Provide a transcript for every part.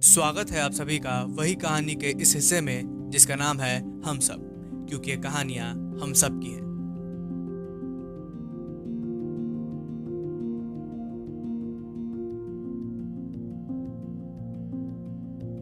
स्वागत है आप सभी का वही कहानी के इस हिस्से में जिसका नाम है हम सब, क्योंकि ये कहानियां हम सब की हैं।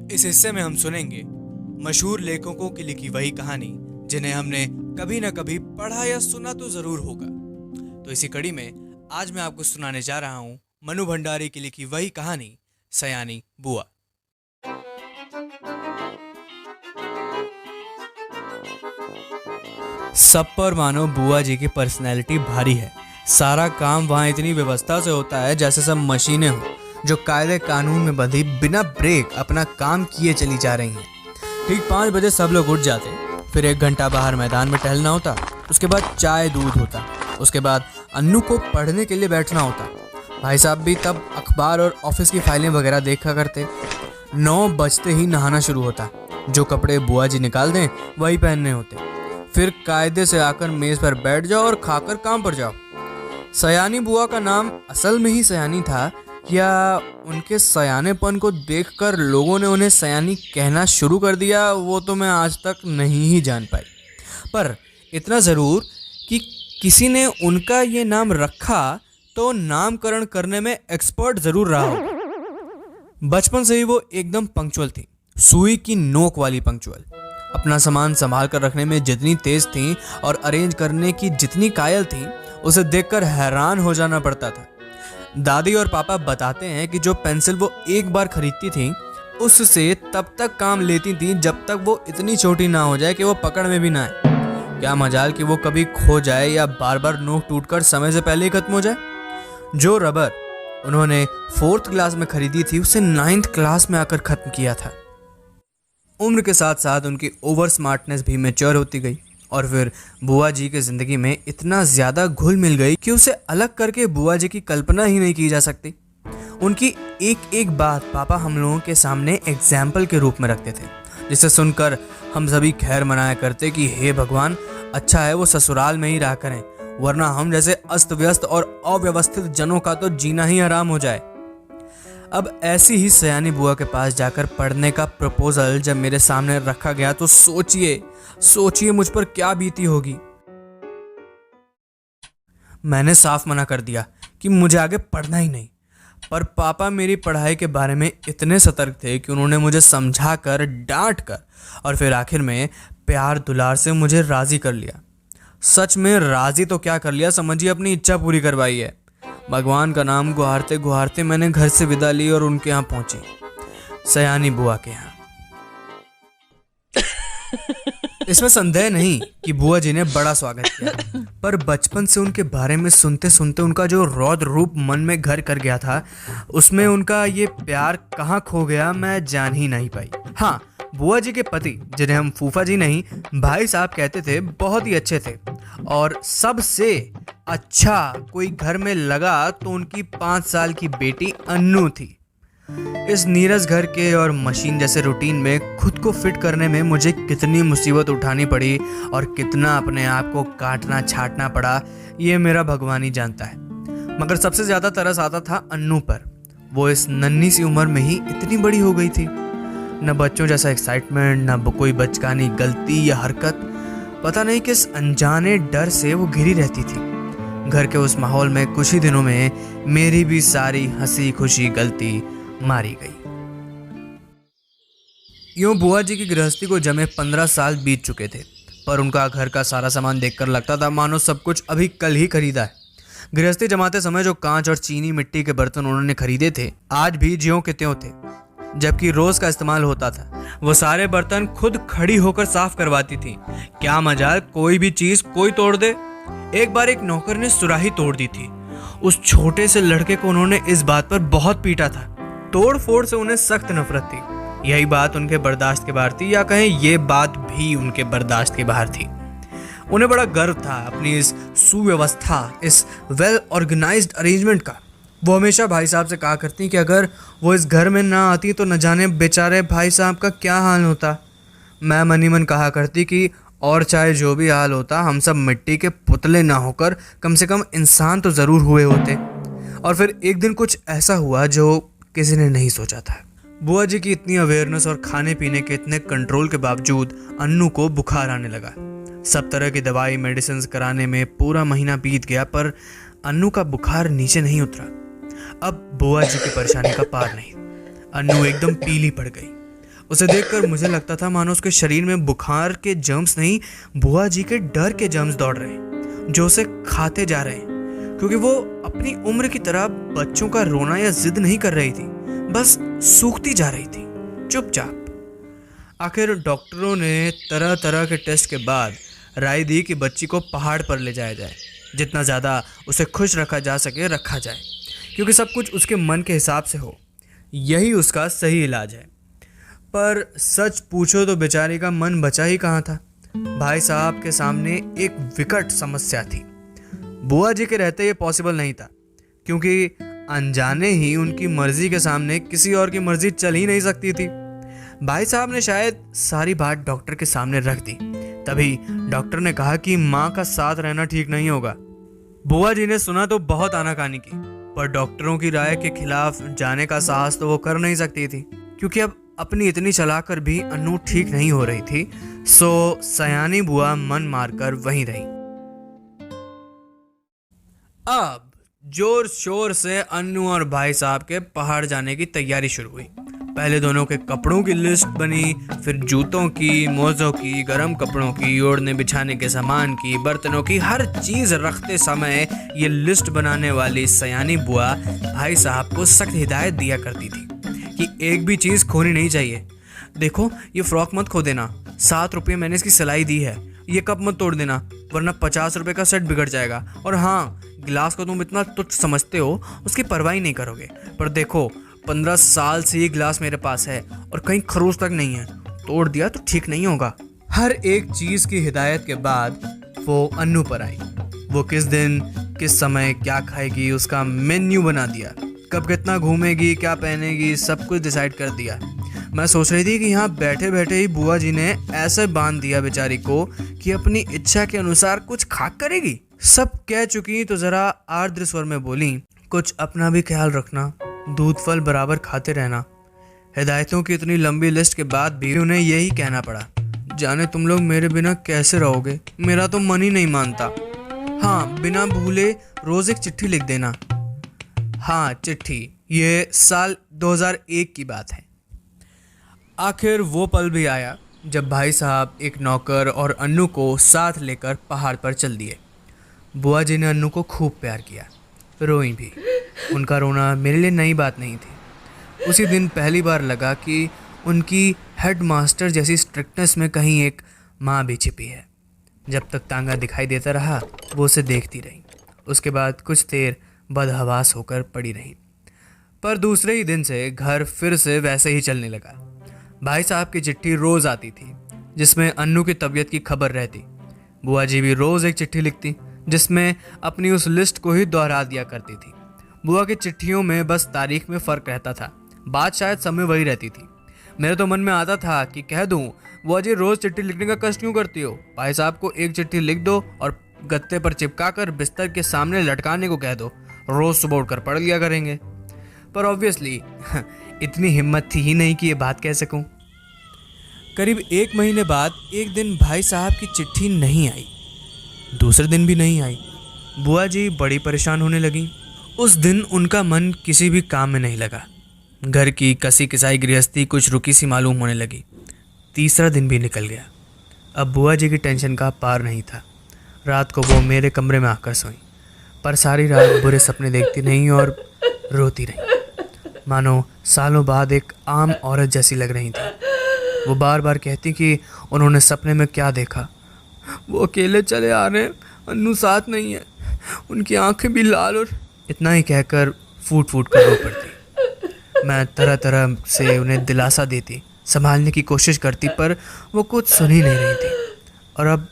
इस हिस्से में हम सुनेंगे मशहूर लेखकों की लिखी वही कहानी जिन्हें हमने कभी न कभी पढ़ा या सुना तो जरूर होगा। तो इसी कड़ी में आज मैं आपको सुनाने जा रहा हूं मनु भंडारी की लिखी वही कहानी सयानी बुआ। सब पर मानो बुआ जी की पर्सनैलिटी भारी है। सारा काम वहाँ इतनी व्यवस्था से होता है जैसे सब मशीनें हों जो कायदे कानून में बंधी बिना ब्रेक अपना काम किए चली जा रही हैं। ठीक 5 बजे सब लोग उठ जाते, फिर 1 घंटा बाहर मैदान में टहलना होता, उसके बाद चाय दूध होता, उसके बाद अन्नू को पढ़ने के लिए बैठना होता। भाई साहब भी तब अखबार और ऑफिस की फाइलें वगैरह देखा करते। 9 बजते ही नहाना शुरू होता, जो कपड़े बुआ जी निकाल दें वही पहनने होते। फिर कायदे से आकर मेज पर बैठ जाओ और खाकर काम पर जाओ। सयानी बुआ का नाम असल में ही सयानी था या उनके सयानेपन को देखकर लोगों ने उन्हें सयानी कहना शुरू कर दिया, वो तो मैं आज तक नहीं ही जान पाई। पर इतना ज़रूर कि किसी ने उनका ये नाम रखा तो नामकरण करने में एक्सपर्ट ज़रूर रहा हो। बचपन से ही वो एकदम पंक्चुअल थी, सुई की नोक वाली पंक्चुअल। अपना सामान संभाल कर रखने में जितनी तेज थी और अरेंज करने की जितनी कायल थी, उसे देखकर हैरान हो जाना पड़ता था। दादी और पापा बताते हैं कि जो पेंसिल वो एक बार खरीदती थी उससे तब तक काम लेती थी जब तक वो इतनी छोटी ना हो जाए कि वो पकड़ में भी ना आए। क्या मजाल कि वो कभी खो जाए या बार बार नोक टूटकर समय से पहले ही खत्म हो जाए। जो रबर उन्होंने 4th क्लास में खरीदी थी उसे 9th क्लास में आकर खत्म किया था। उम्र के साथ साथ उनकी ओवर स्मार्टनेस भी मैच्योर होती गई और फिर बुआ जी की ज़िंदगी में इतना ज़्यादा घुल मिल गई कि उसे अलग करके बुआ जी की कल्पना ही नहीं की जा सकती। उनकी एक एक बात पापा हम लोगों के सामने एग्जाम्पल के रूप में रखते थे, जिसे सुनकर हम सभी खैर मनाया करते कि हे भगवान, अच्छा है वो ससुराल में ही रहा करें, वरना हम जैसे अस्त व्यस्त और अव्यवस्थित जनों का तो जीना ही हराम हो जाए। अब ऐसी ही सयानी बुआ के पास जाकर पढ़ने का प्रपोजल जब मेरे सामने रखा गया तो सोचिए मुझ पर क्या बीती होगी। मैंने साफ मना कर दिया कि मुझे आगे पढ़ना ही नहीं, पर पापा मेरी पढ़ाई के बारे में इतने सतर्क थे कि उन्होंने मुझे समझा कर, डांट कर और फिर आखिर में प्यार दुलार से मुझे राजी कर लिया। सच में राजी तो क्या कर लिया, समझिए अपनी इच्छा पूरी करवाई है। भगवान का नाम गुहारते गुहारते मैंने घर से विदा ली और उनके यहाँ पहुंची, सयानी बुआ के यहाँ। इसमें संदेह नहीं कि बुआ जी ने बड़ा स्वागत किया, पर बचपन से उनके बारे में सुनते सुनते उनका जो रौद्र रूप मन में घर कर गया था, उसमें उनका ये प्यार कहाँ खो गया मैं जान ही नहीं पाई। हाँ, बुआ जी के पति, जिन्हें हम फूफा जी नहीं भाई साहब कहते थे, बहुत ही अच्छे थे और सबसे अच्छा कोई घर में लगा तो उनकी 5 साल की बेटी अन्नू थी। इस नीरस घर के और मशीन जैसे रूटीन में खुद को फिट करने में मुझे कितनी मुसीबत उठानी पड़ी और कितना अपने आप को काटना छाटना पड़ा, ये मेरा भगवान ही जानता है। मगर सबसे ज़्यादा तरस आता था अन्नू पर। वो इस नन्ही सी उम्र में ही इतनी बड़ी हो गई थी। न बच्चों जैसा एक्साइटमेंट, न कोई बचकानी गलती या हरकत, पता नहीं किस अनजाने डर से वो घिरी रहती थी। घर के उस माहौल में कुछ ही दिनों में मेरी भी सारी हंसी खुशी गलती मारी गई। यूं बुआ जी की गृहस्थी को जमे 15 साल बीत चुके थे, पर उनका घर का सारा सामान देखकर लगता था मानो सब कुछ अभी कल ही खरीदा है। गृहस्थी जमाते समय जो कांच और चीनी मिट्टी के बर्तन उन्होंने खरीदे थे, आज भी ज्यों के त्यों थे, जबकि रोज का इस्तेमाल होता था। वो सारे बर्तन खुद खड़ी होकर साफ करवाती थी। क्या मजाल, कोई भी चीज कोई तोड़ दे। एक बार एक नौकर ने सुराही तोड़ दी थी। उस छोटे से लड़के को उन्होंने इस बात पर बहुत पीटा था। तोड़ फोड़ से उन्हें सख्त नफरत थी। यही बात उनके बर्दाश्त के बाहर थी, या कहें ये बात भी उनके बर्दाश्त के बाहर थी। उन्हें बड़ा गर्व था अपनी इस सुव्यवस्था, इस वेल ऑर्गेनाइज्ड अरेंजमेंट का। वो हमेशा भाई साहब से कहा करती कि अगर वो इस घर में ना आती तो न जाने बेचारे भाई साहब का क्या हाल होता। मैं मनी मन कहा करती कि और चाहे जो भी हाल होता, हम सब मिट्टी के पुतले ना होकर कम से कम इंसान तो ज़रूर हुए होते। और फिर एक दिन कुछ ऐसा हुआ जो किसी ने नहीं सोचा था। बुआ जी की इतनी अवेयरनेस और खाने पीने के इतने कंट्रोल के बावजूद अन्नू को बुखार आने लगा। सब तरह की दवाई मेडिसिन कराने में पूरा महीना बीत गया, पर अन्नू का बुखार नीचे नहीं उतरा। अब बुआ जी की परेशानी का पार नहीं। अन्नू एकदम पीली पड़ गई। उसे देखकर मुझे लगता था मानो उसके शरीर में बुखार के जर्म्स नहीं, बुआ जी के डर के जर्म्स दौड़ रहे हैं जो उसे खाते जा रहे हैं। क्योंकि वो अपनी उम्र की तरह बच्चों का रोना या जिद नहीं कर रही थी, बस सूखती जा रही थी चुपचाप। आखिर डॉक्टरों ने तरह तरह के टेस्ट के बाद राय दी कि बच्ची को पहाड़ पर ले जाया जाए, जितना ज़्यादा उसे खुश रखा जा सके रखा जाए, क्योंकि सब कुछ उसके मन के हिसाब से हो, यही उसका सही इलाज है। पर सच पूछो तो बेचारी का मन बचा ही कहाँ था। भाई साहब के सामने एक विकट समस्या थी। बुआ जी के रहते ये पॉसिबल नहीं था, क्योंकि अनजाने ही उनकी मर्जी के सामने किसी और की मर्जी चल ही नहीं सकती थी। भाई साहब ने शायद सारी बात डॉक्टर के सामने रख दी। तभी डॉक्टर ने कहा कि माँ का साथ रहना ठीक नहीं होगा। बुआ जी ने सुना तो बहुत आनाकानी की, पर डॉक्टरों की राय के खिलाफ जाने का साहस तो वो कर नहीं सकती थी, क्योंकि अब अपनी इतनी चलाकर भी अन्नू ठीक नहीं हो रही थी। सो सयानी बुआ मन मारकर वहीं रही। अब जोर शोर से अन्नू और भाई साहब के पहाड़ जाने की तैयारी शुरू हुई। पहले दोनों के कपड़ों की लिस्ट बनी, फिर जूतों की, मोज़ों की, गर्म कपड़ों की, ओढ़ने बिछाने के सामान की, बर्तनों की, हर चीज़ रखते समय ये लिस्ट बनाने वाली सयानी बुआ भाई साहब को सख्त हिदायत दिया करती थी कि एक भी चीज़ खोनी नहीं चाहिए। देखो, ये फ्रॉक मत खो देना, 7 रुपये मैंने इसकी सिलाई दी है, ये कप मत तोड़ देना वरना 50 रुपये का सेट बिगड़ जाएगा। और हाँ, गिलास को तुम इतना तुच्छ समझते हो, उसकी परवाह नहीं करोगे, पर देखो 15 साल से ये गिलास मेरे पास है और कहीं खरोच तक नहीं है, तोड़ दिया तो ठीक नहीं होगा। हर एक चीज़ की हिदायत के बाद वो अन्नू पर आई। वो किस दिन किस समय क्या खाएगी उसका मेन्यू बना दिया, कब कितना घूमेगी, क्या पहनेगी, सब कुछ डिसाइड कर दिया। मैं सोच रही थी कि यहाँ बैठे बैठे ही बुआ जी ने ऐसे बांध दिया बेचारी को कि अपनी इच्छा के अनुसार कुछ खा करेगी। सब कह चुकी तो जरा आर्द्र स्वर में बोली, कुछ अपना भी ख्याल रखना, दूध फल बराबर खाते रहना। हिदायतों की इतनी लंबी लिस्ट के बाद भी उन्हें यही कहना पड़ा, जाने तुम लोग मेरे बिना कैसे रहोगे, मेरा तो मन ही नहीं मानता। हाँ, बिना भूले रोज एक चिट्ठी लिख देना। हाँ, चिट्ठी, ये साल 2001 की बात है। आखिर वो पल भी आया जब भाई साहब एक नौकर और अन्नू को साथ लेकर पहाड़ पर चल दिए। बुआ जी ने अन्नू को खूब प्यार किया, रोई भी। उनका रोना मेरे लिए नई बात नहीं थी। उसी दिन पहली बार लगा कि उनकी हेड मास्टर जैसी स्ट्रिक्टनेस में कहीं एक माँ भी छिपी है। जब तक तांगा दिखाई देता रहा वो उसे देखती रही। उसके बाद कुछ देर बदहवास होकर पड़ी रही, पर दूसरे ही दिन से घर फिर से वैसे ही चलने लगा। भाई साहब की चिट्ठी रोज़ आती थी जिसमें अन्नू की तबीयत की खबर रहती। बुआ जी भी रोज़ एक चिट्ठी लिखती जिसमें अपनी उस लिस्ट को ही दोहरा दिया करती थी। बुआ की चिट्ठियों में बस तारीख में फ़र्क रहता था, बात शायद सब में वही रहती थी। मेरे तो मन में आता था कि कह दूं, बुआ जी रोज़ चिट्ठी लिखने का कष्ट क्यों करती हो, भाई साहब को एक चिट्ठी लिख दो और गत्ते पर चिपका कर बिस्तर के सामने लटकाने को कह दो, रोज़ सुबह उठकर पढ़ लिया करेंगे। पर ऑब्वियसली इतनी हिम्मत थी ही नहीं कि ये बात कह सकूं। करीब 1 महीने बाद एक दिन भाई साहब की चिट्ठी नहीं आई, दूसरे दिन भी नहीं आई। बुआ जी बड़ी परेशान होने लगी। उस दिन उनका मन किसी भी काम में नहीं लगा। घर की कसी किसाई गृहस्थी कुछ रुकी सी मालूम होने लगी। तीसरा दिन भी निकल गया। अब बुआ जी की टेंशन का पार नहीं था। रात को वो मेरे कमरे में आकर सोई, पर सारी रात बुरे सपने देखती रहीं और रोती रहीं, मानो सालों बाद एक आम औरत जैसी लग रही थी। वो बार बार कहती कि उन्होंने सपने में क्या देखा। वो अकेले चले आ रहे हैं, अन्नू साथ नहीं है, उनकी आंखें भी लाल, और इतना ही कहकर फूट फूट कर रो पड़ती। मैं तरह तरह से उन्हें दिलासा देती, संभालने की कोशिश करती, पर वो कुछ सुन ही नहीं रही थी। और अब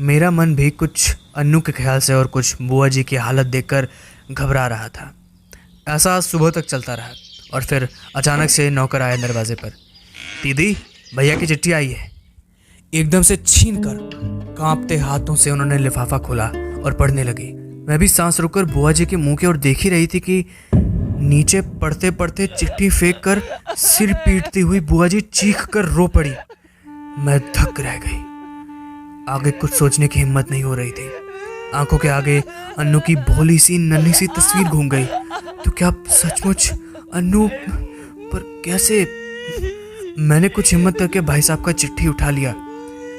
मेरा मन भी कुछ अन्नू के ख्याल से और कुछ बुआ जी की हालत देखकर घबरा रहा था। ऐसा सुबह तक चलता रहा और फिर अचानक से नौकर आया दरवाजे पर। दीदी, भैया की चिट्ठी आई है। एकदम से छीनकर कांपते हाथों से उन्होंने लिफाफा खोला और पढ़ने लगी। मैं भी सांस रोककर बुआ जी के मुंह की ओर देख ही रही थी कि नीचे पढ़ते पढ़ते चिट्ठी फेंक कर सिर पीटती हुई बुआ जी चीख कर रो पड़ी। मैं धक रह गई। आगे कुछ सोचने की हिम्मत नहीं हो रही थी। आंखों के आगे अन्नू की भोली सी नन्ही सी तस्वीर घूम गई। तो क्या सचमुच अन्नू? पर कैसे? मैंने कुछ हिम्मत करके भाई साहब का चिट्ठी उठा लिया,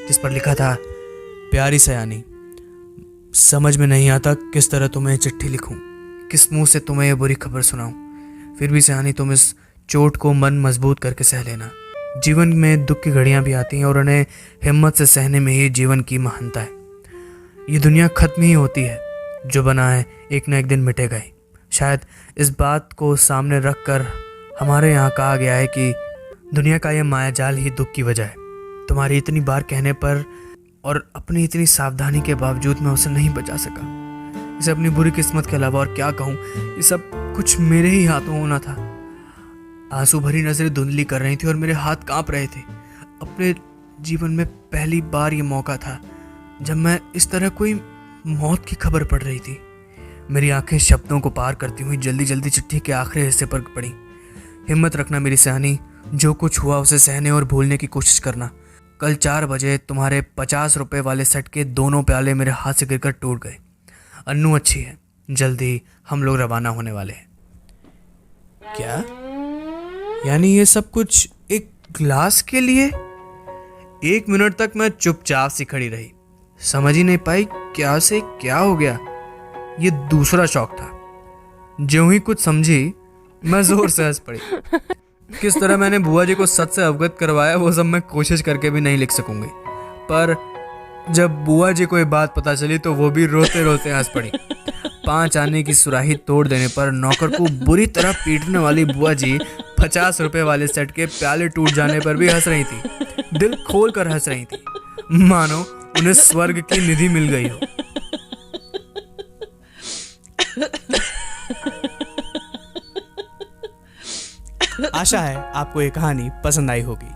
जिस पर लिखा था, प्यारी सयानी, समझ में नहीं आता किस तरह तुम्हें चिट्ठी लिखूं, किस मुंह से तुम्हें यह बुरी खबर सुनाऊं। फिर भी सयानी, तुम इस चोट को मन मजबूत करके सह लेना। जीवन में दुख की घड़ियां भी आती हैं और उन्हें हिम्मत से सहने में ही जीवन की महानता है। ये दुनिया खत्म ही होती है, जो बना है एक न एक दिन मिटेगा ही। शायद इस बात को सामने रख कर हमारे यहाँ कहा गया है कि दुनिया का यह मायाजाल ही दुख की वजह है। तुम्हारी इतनी बार कहने पर और अपनी इतनी सावधानी के बावजूद मैं उसे नहीं बचा सका। इसे अपनी बुरी किस्मत के अलावा और क्या कहूँ, ये सब कुछ मेरे ही हाथों होना था। आंसू भरी नजरें धुंधली कर रही थी और मेरे हाथ कांप रहे थे। अपने जीवन में पहली बार ये मौका था जब मैं इस तरह कोई मौत की खबर पड़ रही थी। मेरी आंखें शब्दों को पार करती हुई जल्दी जल्दी चिट्ठी के आखिरी हिस्से पर पड़ी। हिम्मत रखना मेरी सयानी, जो कुछ हुआ उसे सहने और भूलने की कोशिश करना। कल 4 बजे तुम्हारे 50 रुपए वाले सेट के दोनों प्याले मेरे हाथ से गिरकर टूट गए। अन्नू अच्छी है, जल्दी हम लोग रवाना होने वाले हैं। क्या? यानी ये सब कुछ एक ग्लास के लिए? 1 मिनट तक मैं चुपचाप सी खड़ी रही, समझ ही नहीं पाई क्या से क्या हो गया। ये दूसरा शौक था। ज्यों ही कुछ समझी, मैं जोर से हंस पड़ी। किस तरह मैंने बुआ जी को सच से अवगत करवाया वो सब मैं कोशिश करके भी नहीं लिख सकूंगी। पर जब बुआ जी को ये बात पता चली तो वो भी रोते रोते हंस पड़ी। 5 आने की सुराही तोड़ देने पर नौकर को बुरी तरह पीटने वाली बुआ जी 50 रुपए वाले सेट के प्याले टूट जाने पर भी हंस रही थी। दिल खोल कर हंस रही थी, मानो उन्हें स्वर्ग की निधि मिल गई हो। आशा है आपको ये कहानी पसंद आई होगी।